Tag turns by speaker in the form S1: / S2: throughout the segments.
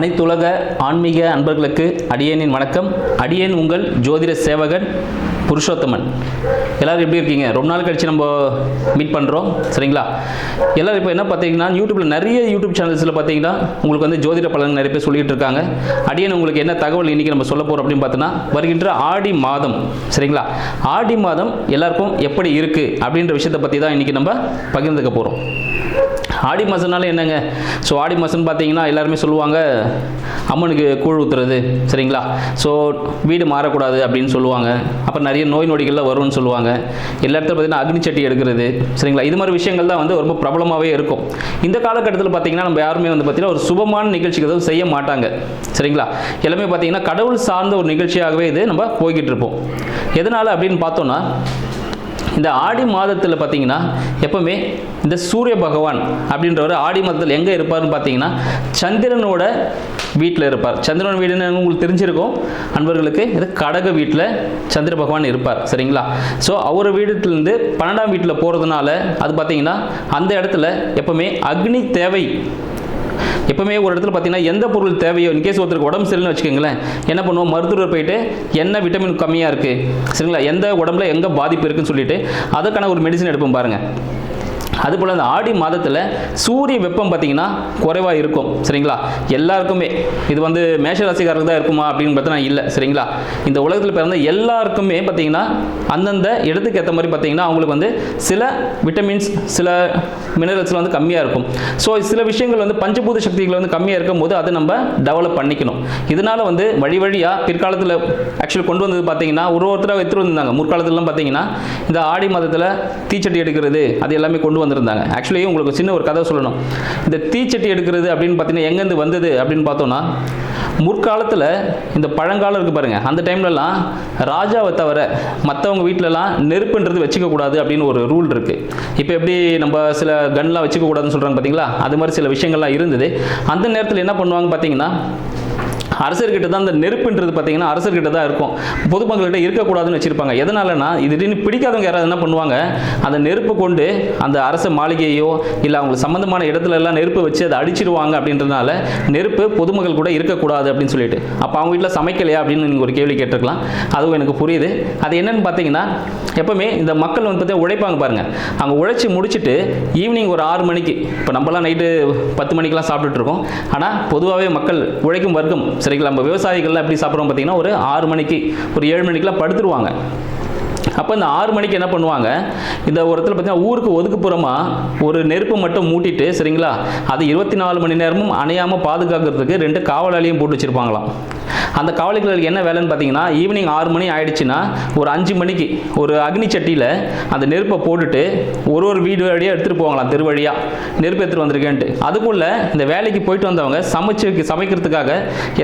S1: அனைத்துலக ஆன்மீக அன்பர்களுக்கு அடியேனின் வணக்கம். அடியேன் உங்கள் ஜோதிட சேவகன் புருஷோத்தமன். எல்லோரும் எப்படி இருக்கீங்க? ரொம்ப நாள் கழிச்சு நம்ம மீட் பண்ணுறோம், சரிங்களா? எல்லோரும் இப்போ என்ன பார்த்தீங்கன்னா, யூடியூப்பில் நிறைய யூடியூப் சேனல்ஸில் பார்த்தீங்கன்னா உங்களுக்கு வந்து ஜோதிட பலன் நிறைய பேர் சொல்லிகிட்டு இருக்காங்க. அடியேன் உங்களுக்கு என்ன தகவல் இன்றைக்கி நம்ம சொல்ல போகிறோம் அப்படின்னு பார்த்தோன்னா, வருகின்ற ஆடி மாதம், சரிங்களா? ஆடி மாதம் எல்லாருக்கும் எப்படி இருக்குது அப்படின்ற விஷயத்தை பற்றி தான் இன்றைக்கி நம்ம பகிர்ந்துக்க போகிறோம். ஆடி மாதம்னால என்னங்க? ஸோ ஆடி மாதம்னு பார்த்தீங்கன்னா எல்லாருமே சொல்லுவாங்க, அம்மனுக்கு கூழ் ஊற்றுறது, சரிங்களா? ஸோ வீடு மாறக்கூடாது அப்படின்னு சொல்லுவாங்க. அப்புறம் நிறைய நோய் நொடிகள்லாம் வரும்னு சொல்லுவாங்க. எல்லா இடத்துல பார்த்தீங்கன்னா அக்னி சட்டி எடுக்கிறது, சரிங்களா? இது மாதிரி விஷயங்கள் தான் வந்து ரொம்ப பிரபலமாகவே இருக்கும். இந்த காலகட்டத்தில் பார்த்தீங்கன்னா நம்ம யாருமே வந்து பார்த்தீங்கன்னா ஒரு சுபமான நிகழ்ச்சிக்கு எதுவும் செய்ய மாட்டாங்க, சரிங்களா? எல்லாமே பார்த்தீங்கன்னா கடவுள் சார்ந்த ஒரு நிகழ்ச்சியாகவே இது நம்ம போய்கிட்டு இருப்போம். எதனால் அப்படின்னு பார்த்தோன்னா, இந்த ஆடி மாதத்தில் பார்த்தீங்கன்னா எப்பவுமே இந்த சூரிய பகவான் அப்படின்றவர் ஆடி மாதத்தில் எங்கே இருப்பார்னு பார்த்தீங்கன்னா சந்திரனோட வீட்டில் இருப்பார். சந்திரன் வீடுன்னு உங்களுக்கு தெரிஞ்சிருக்கும் அன்பர்களுக்கு. இது கடக வீட்டில் சந்திர பகவான் இருப்பார், சரிங்களா? ஸோ அவர் வீட்டிலேருந்து 12ஆம் வீட்டில் போகிறதுனால அது பார்த்தீங்கன்னா அந்த இடத்துல எப்பவுமே அக்னி தேவை. எப்பவுமே ஒரு இடத்துல பார்த்தீங்கன்னா எந்த பொருள் தேவையோ, இன்கேஸ் ஒருத்தருக்கு உடம்பு சரியில்லைன்னு வச்சுக்கோங்களேன், என்ன பண்ணுவோம், மருத்துவர் போயிட்டு என்ன விட்டமின் கம்மியாக இருக்குது, சரிங்களா, எந்த உடம்புல எங்கே பாதிப்பு இருக்குன்னு சொல்லிட்டு அதுக்கான ஒரு மெடிசன் எடுப்போம் பாருங்கள். அதுபோல் அந்த ஆடி மாதத்தில் சூரிய வெப்பம் பார்த்தீங்கன்னா குறைவாக இருக்கும், சரிங்களா? எல்லாருக்குமே இது வந்து மேஷராசிக்காரருக்கு தான் இருக்குமா அப்படின்னு பார்த்தா இல்லை, சரிங்களா? இந்த உலகத்தில் பிறந்த எல்லாருக்குமே பார்த்தீங்கன்னா அந்தந்த இடத்துக்கு ஏற்ற மாதிரி பார்த்தீங்கன்னா அவங்களுக்கு வந்து சில விட்டமின்ஸ், சில மினரல்ஸ்லாம் வந்து கம்மியாக இருக்கும். ஸோ சில விஷயங்கள் வந்து பஞ்சபூத சக்திகள் வந்து கம்மியாக இருக்கும் போது அதை நம்ம டெவலப் பண்ணிக்கணும். இதனால் வந்து வழியாக பிற்காலத்தில் ஆக்சுவலி கொண்டு வந்தது பார்த்தீங்கன்னா ஒருத்தராக எடுத்துகிட்டு வந்திருந்தாங்க. முற்காலத்துலலாம் பார்த்தீங்கன்னா இந்த ஆடி மாதத்தில் தீச்சட்டி எடுக்கிறது அது எல்லாமே கொண்டு வந்திருந்தாங்க. ஆக்சுவலி உங்களுக்கு சின்ன ஒரு கதை சொல்லணும். இந்த தீச்சட்டி எடுக்கிறது அப்படின்னு பார்த்தீங்கன்னா எங்கேருந்து வந்தது அப்படின்னு பார்த்தோன்னா, முற்காலத்தில் இந்த பழங்காலம் இருக்குது பாருங்கள், அந்த டைம்லலாம் ராஜாவை தவிர மற்றவங்க வீட்டிலலாம் நெருப்புன்றது வச்சுக்கக்கூடாது அப்படின்னு ஒரு ரூல் இருக்குது. இப்போ எப்படி நம்ம சில கன்லாம் வச்சுக்கக்கூடாதுன்னு சொல்கிறாங்க பார்த்தீங்களா, அது மாதிரி சில விஷயங்கள்லாம் இருந்தது. அந்த நேரத்தில் என்ன பண்ணுவாங்க பார்த்தீங்கன்னா, அரசர்கிட்ட தான் அந்த நெருப்புன்றது பார்த்தீங்கன்னா அரசர்கிட்ட தான் இருக்கும், பொதுமக்கள்கிட்ட இருக்கக்கூடாதுன்னு வச்சுருப்பாங்க. எதனாலனா இது திடீர்னு பிடிக்காதவங்க யாராவது என்ன பண்ணுவாங்க, அந்த நெருப்பு கொண்டு அந்த அரச மாளிகையோ இல்லை அவங்களுக்கு சம்மந்தமான இடத்துல எல்லாம் நெருப்பு வச்சு அதை அடிச்சிடுவாங்க. அப்படின்றதுனால நெருப்பு பொதுமக்கள் கூட இருக்கக்கூடாது அப்படின்னு சொல்லிட்டு, அப்போ அவங்க வீட்டில் சமைக்கலையா அப்படின்னு நீங்கள் ஒரு கேள்வி கேட்டிருக்கலாம். அதுவும் எனக்கு புரியுது. அது என்னன்னு பார்த்தீங்கன்னா, எப்பவுமே இந்த மக்கள் வந்து பார்த்தீங்கன்னா உழைப்பாங்க பாருங்கள். அவங்க உழைச்சி முடிச்சுட்டு ஈவினிங் ஒரு 6 மணிக்கு, இப்போ நம்மலாம் நைட்டு 10 மணிக்கெலாம் சாப்பிட்டுட்டு இருக்கோம், ஆனால் பொதுவாகவே மக்கள் உழைக்கும் வர்க்கம், சரிங்களா, நம்ம விவசாயிகள்லாம் எப்படி சாப்பிட்றோம் பார்த்தீங்கன்னா ஒரு 6 மணிக்கு ஒரு 7 மணிக்கெலாம் படுத்துருவாங்க. அப்போ இந்த 6 மணிக்கு என்ன பண்ணுவாங்க, இந்த ஒரு இடத்துல பார்த்தீங்கன்னா ஊருக்கு ஒதுக்குப்புறமாக ஒரு நெருப்பு மட்டும் மூட்டிட்டு, சரிங்களா, அது 24 மணி நேரமும் அணையாமல் பாதுகாக்கிறதுக்கு 2 காவலாளியும் போட்டு வச்சுருப்பாங்களாம். அந்த காவலிகளுக்கு என்ன வேலைன்னு பார்த்தீங்கன்னா, ஈவினிங் 6 மணி ஆயிடுச்சுன்னா ஒரு 5 மணிக்கு ஒரு அக்னி சட்டியில் அந்த நெருப்பை போட்டுட்டு ஒரு வீடு வழியாக எடுத்துகிட்டு போவாங்களாம், தெரு வழியாக நெருப்பு எடுத்துகிட்டு வந்திருக்கேன்ட்டு. அதுக்குள்ளே இந்த வேலைக்கு போயிட்டு வந்தவங்க சமைக்கிறதுக்காக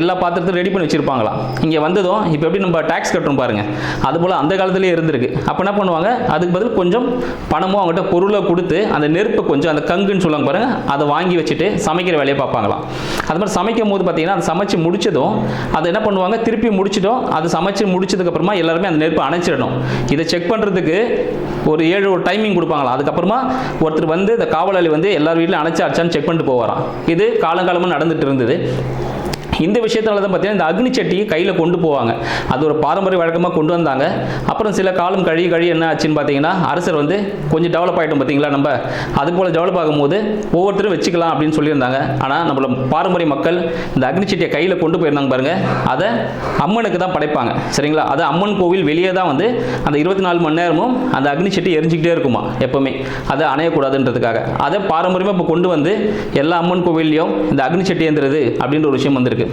S1: எல்லா பாத்திரத்தையும் ரெடி பண்ணி வச்சுருப்பாங்களாம். இங்கே வந்ததும் இப்போ எப்படி நம்ம டேக்ஸ் கட்டுறோம் பாருங்கள், அதுபோல் அந்த காலத்துலேயே இருந்திருக்கு. அப்போ என்ன பண்ணுவாங்க, அதுக்கு பதில் கொஞ்சம் பணமோ அவங்ககிட்ட பொருளை கொடுத்து அந்த நெருப்பை கொஞ்சம் அந்த கங்குன்னு சொல்லுவாங்க பாருங்கள், அதை வாங்கி வச்சுட்டு சமைக்கிற வேலையை பார்ப்பாங்களாம். அது மாதிரி சமைக்கும் போது பார்த்தீங்கன்னா அதை சமைச்சு முடிச்சதும் அதை என்ன பண்ணுவாங்க, திருப்பி முடிச்சிட்டோம், அது சமைச்சு முடிச்சதுக்கப்புறமா எல்லாருமே அந்த நெருப்பை அணைச்சிடணும். இதை செக் பண்ணுறதுக்கு ஒரு 7 டைமிங் கொடுப்பாங்களா. அதுக்கப்புறமா ஒருத்தர் வந்து இந்த காவலாளி வந்து எல்லார் வீட்டிலும் அணைச்சாச்சான்னு செக் பண்ணிட்டு போவாராம். இது காலங்காலமாக நடந்துட்டு இருந்தது. இந்த விஷயத்தால தான் பார்த்தீங்கன்னா இந்த அக்னி சட்டியை கையில் கொண்டு போவாங்க. அது ஒரு பாரம்பரிய வழக்கமாக கொண்டு வந்தாங்க. அப்புறம் சில காலம் கழி என்ன ஆச்சுன்னு பார்த்தீங்கன்னா, அரசர் வந்து கொஞ்சம் டெவலப் ஆகிட்டோம் பார்த்தீங்களா, நம்ம அது போல் டெவலப் ஆகும்போது ஒவ்வொருத்தரும் வச்சுக்கலாம் அப்படின்னு சொல்லியிருந்தாங்க. ஆனால் நம்மளோட பாரம்பரிய மக்கள் இந்த அக்னி சட்டியை கையில் கொண்டு போயிருந்தாங்க பாருங்கள், அதை அம்மனுக்கு தான் படைப்பாங்க, சரிங்களா? அது அம்மன் கோவில் வெளியே தான் வந்து அந்த 24 மணி நேரமும் அந்த அக்னி சட்டி எரிஞ்சிக்கிட்டே இருக்குமா எப்பவுமே, அதை அணையக்கூடாதுன்றதுக்காக. அதை பாரம்பரியமாக இப்போ கொண்டு வந்து எல்லா அம்மன் கோவில்லையும் இந்த அக்னி சட்டி ஏந்துறது அப்படின்ற ஒரு விஷயம் வந்திருக்கு.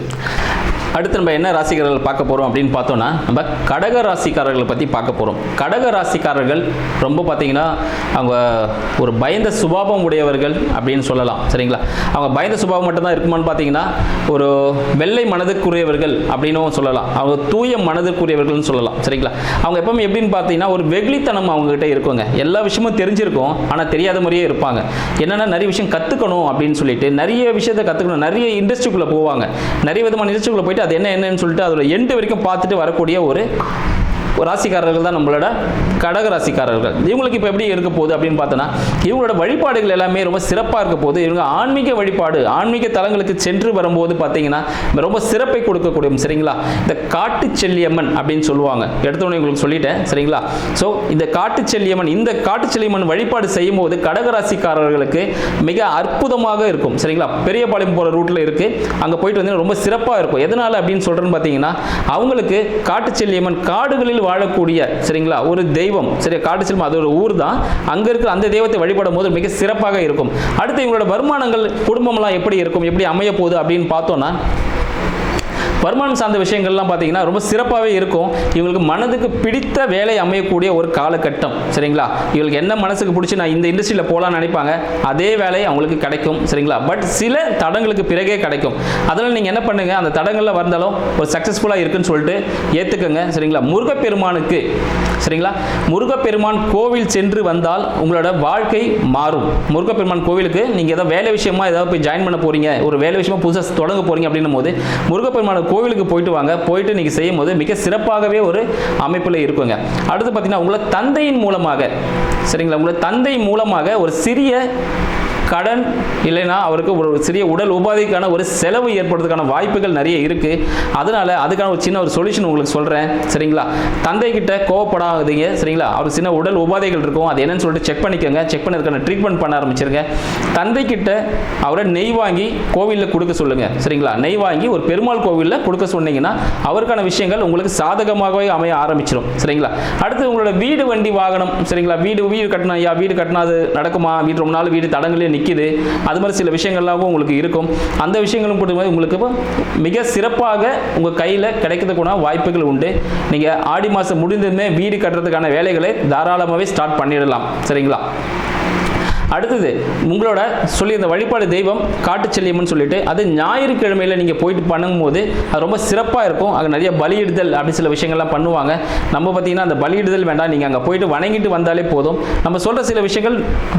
S1: அடுத்து நம்ம என்ன ராசிக்காரர்கள் பார்க்க போகிறோம் அப்படின்னு பார்த்தோன்னா, நம்ம கடக ராசிக்காரர்களை பற்றி பார்க்க போகிறோம். கடக ராசிக்காரர்கள் ரொம்ப பார்த்தீங்கன்னா அவங்க ஒரு பயந்த சுபாவம் உடையவர்கள் அப்படின்னு சொல்லலாம், சரிங்களா? அவங்க பயந்த சுபாவம் மட்டும்தான் இருக்குமான்னு பார்த்தீங்கன்னா ஒரு வெள்ளை மனதுக்குரியவர்கள் அப்படின்னும் சொல்லலாம், அவங்க தூய மனதுக்குரியவர்கள்னு சொல்லலாம், சரிங்களா? அவங்க எப்பவுமே எப்படின்னு பார்த்தீங்கன்னா ஒரு வெகுளித்தனம் அவங்ககிட்ட இருக்குங்க. எல்லா விஷயமும் தெரிஞ்சிருக்கும், ஆனால் தெரியாத மாதிரியே இருப்பாங்க. என்னென்னா நிறைய விஷயம் கற்றுக்கணும் அப்படின்னு சொல்லிட்டு நிறைய விஷயத்தை கற்றுக்கணும், நிறைய இண்டஸ்ட்ரிக்குள்ளே போவாங்க. நிறைய விதமான இண்டஸ்ட்ரிக்குள்ளே போயிட்டு அது என்னன்னு சொல்லிட்டு அதோட எண்டு வரைக்கும் பார்த்துட்டு வரக்கூடிய ஒரு ராசிக்காரர்கள் தான் நம்மளோட கடக ராசிக்காரர்கள். இவங்களுக்கு இப்போ எப்படி இருக்க போகுது அப்படின்னு பார்த்தோன்னா, இவங்களோட வழிபாடுகள் எல்லாமே ரொம்ப சிறப்பாக இருக்க போது. இவங்க ஆன்மீக வழிபாடு, ஆன்மீக தலங்களுக்கு சென்று வரும்போது பார்த்தீங்கன்னா ரொம்ப சிறப்பை கொடுக்கக்கூடிய, சரிங்களா, இந்த காட்டு செல்லியம்மன் அப்படின்னு சொல்லுவாங்க. எடுத்தோடனே உங்களுக்கு சொல்லிட்டேன், சரிங்களா. ஸோ இந்த காட்டு செல்லியம்மன் வழிபாடு செய்யும் போது கடகராசிக்காரர்களுக்கு மிக அற்புதமாக இருக்கும், சரிங்களா. பெரியபாளையம் போகிற ரூட்டில் இருக்கு, அங்கே போயிட்டு வந்து ரொம்ப சிறப்பாக இருக்கும். எதனால அப்படின்னு சொல்றேன்னு பார்த்தீங்கன்னா, அவங்களுக்கு காட்டு செல்லியம்மன் காடுகளில் வாழக்கூடிய, சரிங்களா, ஒரு தெய்வம். சரி, காட்டு செல்லியம்மன் அது ஒரு ஊர் தான். அங்கே இருக்கிற அந்த தெய்வத்தை வழிபடும் போது மிக சிறப்பாக இருக்கும். அடுத்து இவங்களோட வருமானங்கள், குடும்பம்லாம் எப்படி இருக்கும், எப்படி அமைய போகுது அப்படின்னு பார்த்தோம்னா, வருமானம் சார்ந்த விஷயங்கள்லாம் பார்த்தீங்கன்னா ரொம்ப சிறப்பாகவே இருக்கும். இவங்களுக்கு மனதுக்கு பிடித்த வேலை அமையக்கூடிய ஒரு காலகட்டம், சரிங்களா. இவங்களுக்கு என்ன மனசுக்கு பிடிச்சி நான் இந்த இண்டஸ்ட்ரியில் போகலான்னு நினைப்பாங்க, அதே வேலை அவங்களுக்கு கிடைக்கும், சரிங்களா. பட் சில தடங்களுக்கு பிறகே கிடைக்கும். அதனால் நீங்கள் என்ன பண்ணுங்க, அந்த தடங்களில் வந்தாலும் ஒரு சக்ஸஸ்ஃபுல்லாக இருக்குன்னு சொல்லிட்டு ஏற்றுக்கங்க, சரிங்களா. முருகப்பெருமானுக்கு, சரிங்களா, முருகப்பெருமான் கோவில் சென்று வந்தால் உங்களோட வாழ்க்கை மாறும். முருகப்பெருமான் கோவிலுக்கு நீங்கள் ஏதாவது வேலை விஷயமா ஏதாவது போய் ஜாயின் பண்ண போறீங்க, ஒரு வேலை விஷயமா புதுசாக தொடங்க போறீங்க அப்படின்னும் போது முருகப்பெருமான கோவிலுக்கு போயிட்டு வாங்க. போயிட்டு நீங்க செய்யும் போது மிக சிறப்பாகவே ஒரு அமைப்பில் இருக்குங்க. அடுத்து பார்த்தீங்கன்னா, உங்களை தந்தையின் மூலமாக, சரிங்களா, உங்களை தந்தை மூலமாக ஒரு சிறிய கடன் இல்லைன்னா அவருக்கு ஒரு சிறிய உடல் உபாதைக்கான ஒரு செலவு ஏற்படுறதுக்கான வாய்ப்புகள் நிறைய இருக்கு. அதனால அதுக்கான ஒரு சின்ன ஒரு சொல்யூஷன் உங்களுக்கு சொல்றேன், சரிங்களா. தந்தை கிட்ட கோவப்படாதீங்க, சரிங்களா. அவர் சின்ன உடல் உபாதைகள் இருக்கும், அது என்னன்னு சொல்லிட்டு செக் பண்ணிக்கோங்க. செக் பண்ணதுக்கான ட்ரீட்மெண்ட் பண்ண ஆரம்பிச்சிருங்க. தந்தை கிட்ட அவரை நெய் வாங்கி கோவிலில் கொடுக்க சொல்லுங்க, சரிங்களா. நெய் வாங்கி ஒரு பெருமாள் கோவிலில் கொடுக்க சொன்னீங்கன்னா அவருக்கான விஷயங்கள் உங்களுக்கு சாதகமாகவே அமைய ஆரம்பிச்சிடும், சரிங்களா. அடுத்து உங்களோட வீடு, வண்டி, வாகனம், சரிங்களா. வீடு கட்டணும், ஐயா வீடு கட்டினா அது நடக்குமா, வீடு ரொம்ப நாள் வீடு தடங்களே நிற்கிது, அது மாதிரி சில விஷயங்கள்லாம் உங்களுக்கு இருக்கும். அந்த விஷயங்களும் கொடுக்கும்போது உங்களுக்கு மிக சிறப்பாக உங்க கையில் கிடைக்கிறதுக்கான வாய்ப்புகள் உண்டு. நீங்க ஆடி மாதம் முடிந்ததுமே வீடு கட்டுறதுக்கான வேலைகளை தாராளமாகவே ஸ்டார்ட் பண்ணிடலாம், சரிங்களா. அடுத்தது உங்களோட சொல்லி இந்த வழிபாடு தெய்வம் காட்டு செல்லியம்மன் சொல்லிட்டு, அது ஞாயிற்றுக்கிழமையில் நீங்கள் போயிட்டு பண்ணும்போது அது ரொம்ப சிறப்பாக இருக்கும். அங்கே நிறைய பலியிடுதல் அப்படி சில விஷயங்கள்லாம் பண்ணுவாங்க. நம்ம பார்த்தீங்கன்னா அந்த பலியிடுதல் வேண்டாம், நீங்கள் அங்கே போயிட்டு வணங்கிட்டு வந்தாலே போதும். நம்ம சொல்கிற சில விஷயங்கள்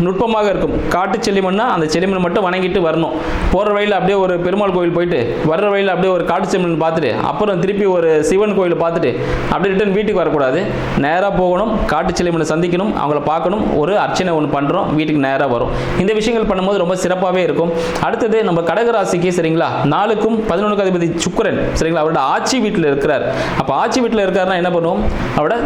S1: நுட்பமாக இருக்கும். காட்டு செல்லியம்மன்னா அந்த செல்லியம்மன் மட்டும் வணங்கிட்டு வரணும். போகிற வழியில் அப்படியே ஒரு பெருமாள் கோவில் போயிட்டு, வர்ற வழியில் அப்படியே ஒரு காட்டு செல்லியம்மன் பார்த்துட்டு, அப்புறம் திருப்பி ஒரு சிவன் கோவில் பார்த்துட்டு அப்படியே ரிட்டர்ன் வீட்டுக்கு வரக்கூடாது. நேராக போகணும், காட்டு செல்லியம்மனை சந்திக்கணும், அவங்கள பார்க்கணும், ஒரு அர்ச்சனை ஒன்று பண்ணுறோம், வீட்டுக்கு நேராக வரும். இந்த விஷயங்கள் பண்ணும்போது ரொம்ப சிறப்பாகவே இருக்கும். அடுத்தது நம்ம கடகராசிக்கு, சரிங்களா, 4க்கும் 11க்கும் அதிபதி சுக்கிரன், சரிங்களா, அவரோட ஆட்சி வீட்டில் இருக்கிறார். அப்போ ஆட்சி வீட்டில் இருக்காருன்னா என்ன பண்ணுவோம், அவரோட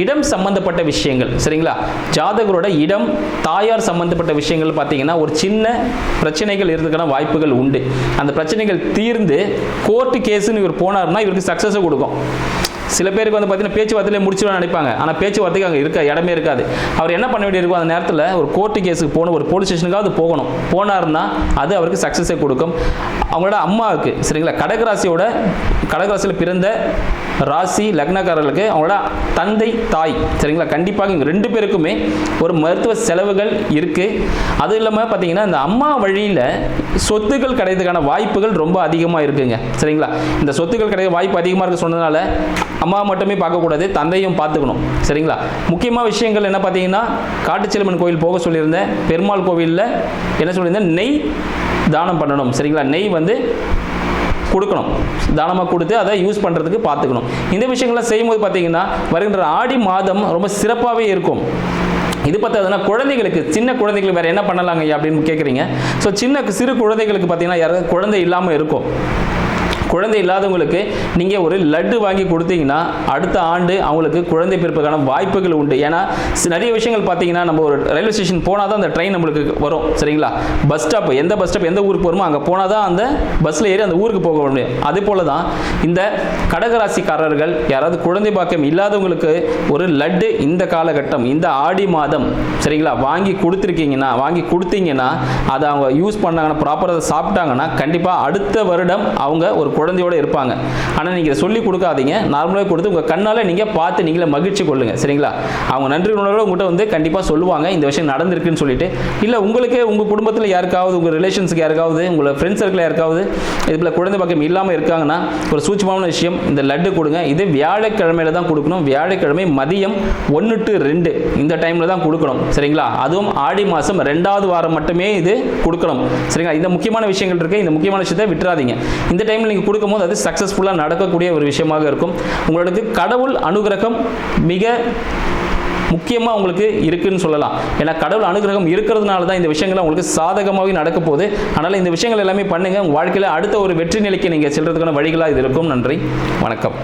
S1: இடம் சம்பந்தப்பட்ட விஷயங்கள், சரிங்களா, ஜாதகரோட இடம், தாயார் சம்பந்தப்பட்ட விஷயங்கள் பார்த்தீங்கன்னா ஒரு சின்ன பிரச்சனைகள் இருக்கிறதுக்கான வாய்ப்புகள் உண்டு. அந்த பிரச்சனைகள் தீர்ந்து கோர்ட்டு கேஸுன்னு இவர் போனார்னா இவருக்கு சக்ஸஸை கொடுக்கும். சில பேருக்கு வந்து பார்த்தீங்கன்னா பேச்சுவார்த்தையிலே முடிச்சுடுவான்னு நினைப்பாங்க, ஆனால் பேச்சுவார்த்தைக்கு அங்கே இருக்க இடமே இருக்காது. அவர் என்ன பண்ண வேண்டியிருக்கும், அந்த நேரத்தில் ஒரு கோர்ட்டு கேஸுக்கு போகணும், ஒரு போலீஸ் ஸ்டேஷனுக்காவது போகணும். போனார்னா அது அவருக்கு சக்ஸஸை கொடுக்கும். அவங்களோட அம்மாவுக்கு, சரிங்களா, கடகராசியில் பிறந்த ராசி லக்னக்காரர்களுக்கு அவங்களோட தந்தை, தாய், சரிங்களா, கண்டிப்பாக இவங்க 2 பேருக்குமே ஒரு மருத்துவ செலவுகள் இருக்கு. அது இல்லாமல் பார்த்தீங்கன்னா இந்த அம்மா வழியில் சொத்துக்கள் கிடைக்கிறதுக்கான வாய்ப்புகள் ரொம்ப அதிகமாக இருக்குங்க, சரிங்களா. இந்த சொத்துக்கள் கிடைக்க வாய்ப்பு அதிகமாக இருக்க சொன்னதுனால அம்மா மட்டுமே பார்க்கக்கூடாது, தந்தையும் பார்த்துக்கணும், சரிங்களா. முக்கியமாக விஷயங்கள் என்ன பார்த்தீங்கன்னா, காட்டுச்செல்லியம்மன் கோயில் போக சொல்லியிருந்தேன். பெருமாள் கோவிலில் என்ன சொல்லியிருந்தேன், நெய் தானம் பண்ணணும், சரிங்களா. நெய் வந்து கொடுக்கணும், தானமாக கொடுத்து அதை யூஸ் பண்ணுறதுக்கு பார்த்துக்கணும். இந்த விஷயங்கள்லாம் செய்யும்போது பார்த்தீங்கன்னா வருகின்ற ஆடி மாதம் ரொம்ப சிறப்பாகவே இருக்கும். இது பார்த்ததுன்னா குழந்தைகளுக்கு, சின்ன குழந்தைகளுக்கு வேறு என்ன பண்ணலாங்க அப்படின்னு கேட்குறீங்க. ஸோ சிறு குழந்தைகளுக்கு பார்த்தீங்கன்னா யாராவது குழந்தை இல்லாமல் இருக்கும், குழந்தை இல்லாதவங்களுக்கு நீங்கள் ஒரு லட்டு வாங்கி கொடுத்தீங்கன்னா அடுத்த ஆண்டு அவங்களுக்கு குழந்தை பிறப்புக்கான வாய்ப்புகள் உண்டு. ஏன்னா நிறைய விஷயங்கள் பார்த்தீங்கன்னா நம்ம ஒரு ரயில்வே ஸ்டேஷன் போனால் தான் அந்த ட்ரெயின் நம்மளுக்கு வரும், சரிங்களா. பஸ் ஸ்டாப், எந்த பஸ் ஸ்டாப் எந்த ஊருக்கு போகிறோமோ அங்கே போனால் தான் அந்த பஸ்ஸில் ஏறி அந்த ஊருக்கு போக முடியும். அதே போல தான் இந்த கடகராசிக்காரர்கள் யாராவது குழந்தை பாக்கியம் இல்லாதவங்களுக்கு ஒரு லட்டு இந்த காலகட்டம், இந்த ஆடி மாதம், சரிங்களா, வாங்கி கொடுத்தீங்கன்னா அதை அவங்க யூஸ் பண்ணாங்கன்னா, ப்ராப்பராக சாப்பிட்டாங்கன்னா கண்டிப்பாக அடுத்த வருடம் அவங்க ஒரு குழந்தையோடு இருப்பாங்க. ஆனால் நீங்கள் சொல்லி கொடுக்காதீங்க, நார்மலாக கொடுத்து உங்கள் கண்ணால் நீங்கள் பார்த்து நீங்களே மகிழ்ச்சி கொள்ளுங்கள், சரிங்களா. அவங்க நன்றி உணர்வோடு உங்கள்கிட்ட வந்து கண்டிப்பாக சொல்லுவாங்க இந்த விஷயம் நடந்திருக்குன்னு சொல்லிட்டு. இல்லை உங்களுக்கே உங்கள் குடும்பத்தில் யாருக்காவது, உங்கள் ரிலேஷன்ஸுக்கு யாருக்காவது, உங்களோட ஃப்ரெண்ட்ஸ் சர்க்கிள் யாருக்காவது இதில் குழந்தை பாக்கியம் இல்லாமல் இருக்காங்கன்னா ஒரு சூட்சமான விஷயம், இந்த லட்டு கொடுங்க. இது வியாழக்கிழமையில தான் கொடுக்கணும். வியாழக்கிழமை மதியம் 1 to 2 இந்த டைமில் தான் கொடுக்கணும், சரிங்களா. அதுவும் ஆடி மாதம் 2வது வாரம் மட்டுமே இது கொடுக்கணும், சரிங்களா. இந்த முக்கியமான விஷயங்கள் இருக்குது, இந்த முக்கியமான விஷயத்தை விட்டுறாதீங்க. இந்த டைமில் நீங்கள் நீங்கள் கொடுக்கும்போது அது சக்ஸஸ்ஃபுல்லாக நடக்கக்கூடிய ஒரு விஷயமாக இருக்கும். உங்களுக்கு கடவுள் அனுகிரகம் மிக முக்கியமாக உங்களுக்கு இருக்குன்னு சொல்லலாம். ஏன்னா கடவுள் அனுகிரகம் இருக்கிறதுனால தான் இந்த விஷயங்கள் உங்களுக்கு சாதகமாகவே நடக்க போகுது. அதனால் இந்த விஷயங்கள் எல்லாமே பண்ணுங்கள். உங்கள் வாழ்க்கையில் அடுத்த ஒரு வெற்றி நிலைக்கு நீங்கள் செல்றதுக்கான வழிகளாக இது இருக்கும். நன்றி, வணக்கம்.